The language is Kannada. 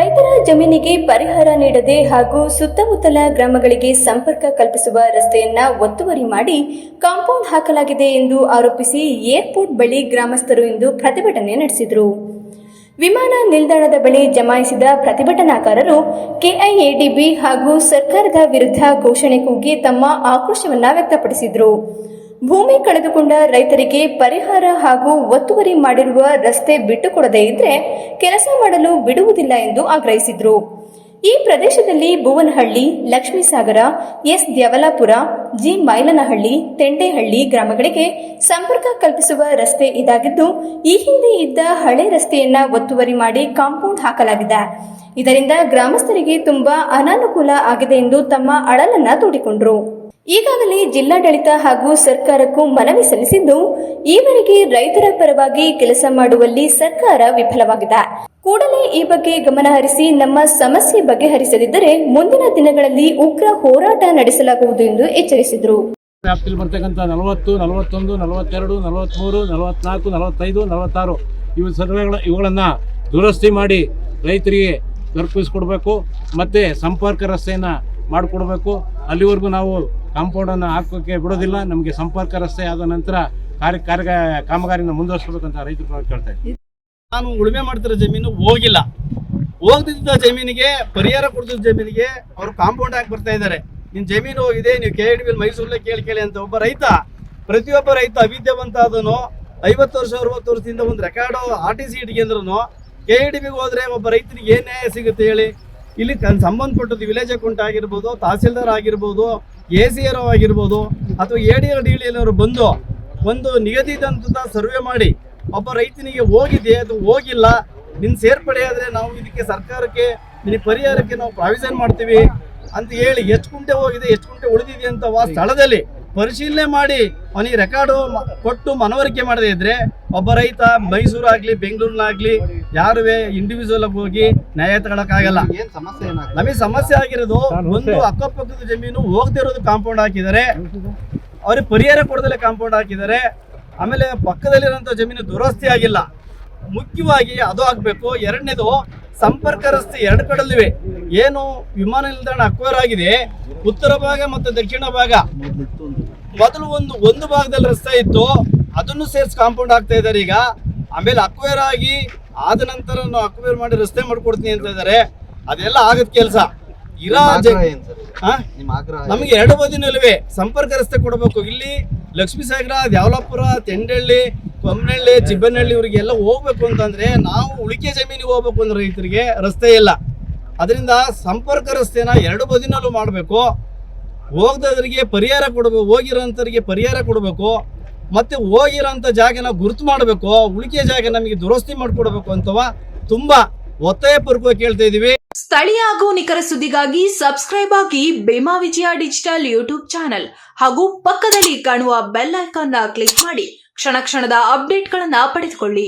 ರೈತರ ಜಮೀನಿಗೆ ಪರಿಹಾರ ನೀಡದೆ ಹಾಗೂ ಸುತ್ತಮುತ್ತಲ ಗ್ರಾಮಗಳಿಗೆ ಸಂಪರ್ಕ ಕಲ್ಪಿಸುವ ರಸ್ತೆಯನ್ನ ಒತ್ತುವರಿ ಮಾಡಿ ಕಾಂಪೌಂಡ್ ಹಾಕಲಾಗಿದೆ ಎಂದು ಆರೋಪಿಸಿ ಏರ್ಪೋರ್ಟ್ ಬಳಿ ಗ್ರಾಮಸ್ಥರು ಇಂದು ಪ್ರತಿಭಟನೆ ನಡೆಸಿದರು. ವಿಮಾನ ನಿಲ್ದಾಣದ ಬಳಿ ಜಮಾಯಿಸಿದ ಪ್ರತಿಭಟನಾಕಾರರು ಕೆಐಎಡಿಬಿ ಹಾಗೂ ಸರ್ಕಾರದ ವಿರುದ್ಧ ಘೋಷಣೆ ಕೂಗಿ ತಮ್ಮ ಆಕ್ರೋಶವನ್ನ ವ್ಯಕ್ತಪಡಿಸಿದರು. ಭೂಮಿ ಕಳೆದುಕೊಂಡ ರೈತರಿಗೆ ಪರಿಹಾರ ಹಾಗೂ ಒತ್ತುವರಿ ಮಾಡಿರುವ ರಸ್ತೆ ಬಿಟ್ಟುಕೊಡದೇ ಇದ್ರೆ ಕೆಲಸ ಮಾಡಲು ಬಿಡುವುದಿಲ್ಲ ಎಂದು ಆಗ್ರಹಿಸಿದರು. ಈ ಪ್ರದೇಶದಲ್ಲಿ ಭುವನಹಳ್ಳಿ, ಲಕ್ಷ್ಮೀಸಾಗರ, ಎಸ್ ದ್ಯವಲಾಪುರ, ಜಿ ಮೈಲನಹಳ್ಳಿ, ತೆಂಡೇಹಳ್ಳಿ ಗ್ರಾಮಗಳಿಗೆ ಸಂಪರ್ಕ ಕಲ್ಪಿಸುವ ರಸ್ತೆ ಇದಾಗಿದ್ದು, ಈ ಹಿಂದೆ ಇದ್ದ ಹಳೆ ರಸ್ತೆಯನ್ನ ಒತ್ತುವರಿ ಮಾಡಿ ಕಾಂಪೌಂಡ್ ಹಾಕಲಾಗಿದೆ. ಇದರಿಂದ ಗ್ರಾಮಸ್ಥರಿಗೆ ತುಂಬಾ ಅನಾನುಕೂಲ ಆಗಿದೆ ಎಂದು ತಮ್ಮ ಅಳಲನ್ನ ತೋಡಿಕೊಂಡರು. ಈಗಾಗಲೇ ಜಿಲ್ಲಾಡಳಿತ ಹಾಗೂ ಸರ್ಕಾರಕ್ಕೂ ಮನವಿ ಸಲ್ಲಿಸಿದ್ದು, ಈವರೆಗೆ ರೈತರ ಪರವಾಗಿ ಕೆಲಸ ಮಾಡುವಲ್ಲಿ ಸರ್ಕಾರ ವಿಫಲವಾಗಿದೆ. ಕೂಡಲೇ ಈ ಬಗ್ಗೆ ಗಮನಹರಿಸಿ ನಮ್ಮ ಸಮಸ್ಯೆ ಬಗೆಹರಿಸದಿದ್ದರೆ ಮುಂದಿನ ದಿನಗಳಲ್ಲಿ ಉಗ್ರ ಹೋರಾಟ ನಡೆಸಲಾಗುವುದು ಎಂದು ಎಚ್ಚರಿಸಿದರು. ವ್ಯಾಪ್ತಿಯಲ್ಲಿ ಬರ್ತಕ್ಕಂಥ 40, 41, 42, 43, 44, 45, 46 ಇವು ಇವುಗಳನ್ನು ದುರಸ್ತಿ ಮಾಡಿ ರೈತರಿಗೆ ದೊರಕಿಸಿಕೊಡ್ಬೇಕು. ಮತ್ತು ಸಂಪರ್ಕ ರಸ್ತೆಯನ್ನು ಮಾಡಿಕೊಡ್ಬೇಕು. ಅಲ್ಲಿವರೆಗೂ ನಾವು ಕಾಂಪೌಂಡನ್ನು ಹಾಕೋಕ್ಕೆ ಬಿಡೋದಿಲ್ಲ. ನಮಗೆ ಸಂಪರ್ಕ ರಸ್ತೆ ಆದ ನಂತರ ಕಾಮಗಾರಿನ ಮುಂದುವರಿಸಬೇಕಂತ ರೈತರು ಕೇಳ್ತಾ ಇದ್ದೀವಿ. ನಾನು ಉಳುಮೆ ಮಾಡ್ತಿರೋ ಜಮೀನು ಹೋಗದಿದ್ದ ಜಮೀನಿಗೆ ಪರಿಹಾರ ಕೊಡ್ತಿದ್ದ ಜಮೀನಿಗೆ ಅವರು ಕಾಂಪೌಂಡ್ ಹಾಕಿ ಬರ್ತಾ ಇದ್ದಾರೆ. ನಿನ್ನ ಜಮೀನು ಹೋಗಿದೆ, ನೀವು KIDB ಮೈಸೂರಲ್ಲೇ ಕೇಳಿ ಅಂತ ಪ್ರತಿಯೊಬ್ಬ ರೈತ ಅವಿದ್ಯಾವಂತ ಅದನ್ನು 50 ವರ್ಷ 60 ವರ್ಷದಿಂದ ಒಂದು ರೆಕಾರ್ಡು RTC ಇಟ್ಕೊಂಡ್ರು KIDBಗೆ ಹೋದ್ರೆ ಒಬ್ಬ ರೈತನಿಗೆ ಏನು ನ್ಯಾಯ ಸಿಗುತ್ತೆ ಹೇಳಿ? ಇಲ್ಲಿ ಸಂಬಂಧಪಟ್ಟದ್ದು ವಿಲೇಜ್ ಅಕೌಂಟ್ ಆಗಿರ್ಬೋದು, ತಹಸೀಲ್ದಾರ್ ಆಗಿರ್ಬೋದು, ACRO ಆಗಿರ್ಬೋದು, ಅಥವಾ ADR ಬಂದು ಒಂದು ನಿಗದಿತ ಸರ್ವೆ ಮಾಡಿ ಒಬ್ಬ ರೈತನಿಗೆ ಹೋಗಿದೆ ಅದು ಹೋಗಿಲ್ಲ, ನಿನ್ನ ಸೇರ್ಪಡೆ ಆದರೆ ನಾವು ಇದಕ್ಕೆ ಸರ್ಕಾರಕ್ಕೆ ನಿನ್ನ ಪರಿಹಾರಕ್ಕೆ ನಾವು ಪ್ರಾವಿಷನ್ ಮಾಡ್ತೀವಿ ಅಂತ ಹೇಳಿ ಎಷ್ಟು ಕುಂಟೆ ಹೋಗಿದೆ ಎಷ್ಟು ಕುಂಟೆ ಉಳಿದಿದೆ ಅಂತ ಸ್ಥಳದಲ್ಲಿ ಪರಿಶೀಲನೆ ಮಾಡಿ ಅವನಿಗೆ ರೆಕಾರ್ಡು ಕೊಟ್ಟು ಮನವರಿಕೆ ಮಾಡದೇ ಇದ್ರೆ ಒಬ್ಬ ರೈತ ಮೈಸೂರಾಗ್ಲಿ ಬೆಂಗಳೂರಿನಾಗ್ಲಿ ಯಾರುವೆ ಇಂಡಿವಿಜುವಲ್ ಆಗಿ ಹೋಗಿ ನ್ಯಾಯ ತಗೊಳಕ್ಕಾಗಲ್ಲ. ನಮಗೆ ಸಮಸ್ಯೆ ಆಗಿರೋದು ಒಂದು ಅಕ್ಕಪಕ್ಕದ ಜಮೀನು ಹೋಗದೇ ಇರೋದು ಕಾಂಪೌಂಡ್ ಹಾಕಿದ್ದಾರೆ, ಅವ್ರಿಗೆ ಪರಿಹಾರ ಕೊಡದಲ್ಲೇ ಕಾಂಪೌಂಡ್ ಹಾಕಿದ್ದಾರೆ. ಆಮೇಲೆ ಪಕ್ಕದಲ್ಲಿರೋಂಥ ಜಮೀನು ದುರಸ್ತಿ ಆಗಿಲ್ಲ. ಮುಖ್ಯವಾಗಿ ಅದು ಆಗಬೇಕು. ಎರಡನೇದು ಸಂಪರ್ಕ ರಸ್ತೆ ಎರಡು ಕಡೆಯಲ್ಲಿವೆ. ಏನು ವಿಮಾನ ನಿಲ್ದಾಣ ಅಕ್ವೈರ್ ಆಗಿದೆ, ಉತ್ತರ ಭಾಗ ಮತ್ತು ದಕ್ಷಿಣ ಭಾಗ. ಮೊದಲು ಒಂದು ಭಾಗದಲ್ಲಿ ರಸ್ತೆ ಇತ್ತು, ಅದನ್ನು ಸೇರಿಸಿ ಕಾಂಪೌಂಡ್ ಆಗ್ತಾ ಇದ್ದಾರೆ ಈಗ. ಆಮೇಲೆ ಅಕ್ವೈರ್ ಆಗಿ ಆದ ನಂತರ ನಾವು ಅಕ್ವೈರ್ ಮಾಡಿ ರಸ್ತೆ ಮಾಡ್ಕೊಡ್ತೀನಿ ಅಂತ ಇದ್ದಾರೆ. ಅದೆಲ್ಲ ಆಗದ ಕೆಲಸ. ನಮಗೆ ಎರಡು ಬದಿನಲ್ಲಿವೆ ಸಂಪರ್ಕ ರಸ್ತೆ ಕೊಡಬೇಕು. ಇಲ್ಲಿ ಲಕ್ಷ್ಮೀಸಾಗರ, ದ್ಯಾವಲಾಪುರ, ತೆಂಡಹಳ್ಳಿ, ಕೊಮ್ಮನಹಳ್ಳಿ, ಚಿಬ್ಬನಹಳ್ಳಿ ಇವರಿಗೆಲ್ಲ ಹೋಗ್ಬೇಕು ಅಂತಂದ್ರೆ ನಾವು ಉಳಿಕೆ ಜಮೀನಿಗೆ ಹೋಗ್ಬೇಕು ಅಂದ್ರೆ ರೈತರಿಗೆ ರಸ್ತೆ ಇಲ್ಲ. ಅದರಿಂದ ಸಂಪರ್ಕ ರಸ್ತೆನ ಎರಡು ಬದಿನಲ್ಲೂ ಮಾಡಬೇಕು. ಹೋಗದವರಿಗೆ ಪರಿಹಾರ ಕೊಡಬೇಕು, ಹೋಗಿರೋಂಥವ್ರಿಗೆ ಪರಿಹಾರ ಕೊಡಬೇಕು. ಮತ್ತೆ ಹೋಗಿರೋಂಥ ಜಾಗನ ಗುರುತು ಮಾಡಬೇಕು, ಉಳಿಕೆ ಜಾಗ ನಮಗೆ ದುರಸ್ತಿ ಮಾಡಿಕೊಡ್ಬೇಕು ಅಂತವ ತುಂಬಾ ಒತ್ತಾಯಪೂರ್ವಕವಾಗಿ ಕೇಳ್ತಾ ಇದೀವಿ. ಸ್ಥಳೀಯ ಹಾಗೂ ನಿಖರ ಸುದ್ದಿಗಾಗಿ ಸಬ್ಸ್ಕ್ರೈಬ್ ಆಗಿ ಬೇಮಾ ವಿಜಯ ಡಿಜಿಟಲ್ ಯೂಟ್ಯೂಬ್ ಚಾನೆಲ್ ಹಾಗೂ ಪಕ್ಕದಲ್ಲಿ ಕಾಣುವ ಬೆಲ್ ಐಕಾನ್ ಕ್ಲಿಕ್ ಮಾಡಿ ಕ್ಷಣ ಕ್ಷಣದ ಅಪ್ಡೇಟ್ಗಳನ್ನು ಪಡೆದುಕೊಳ್ಳಿ.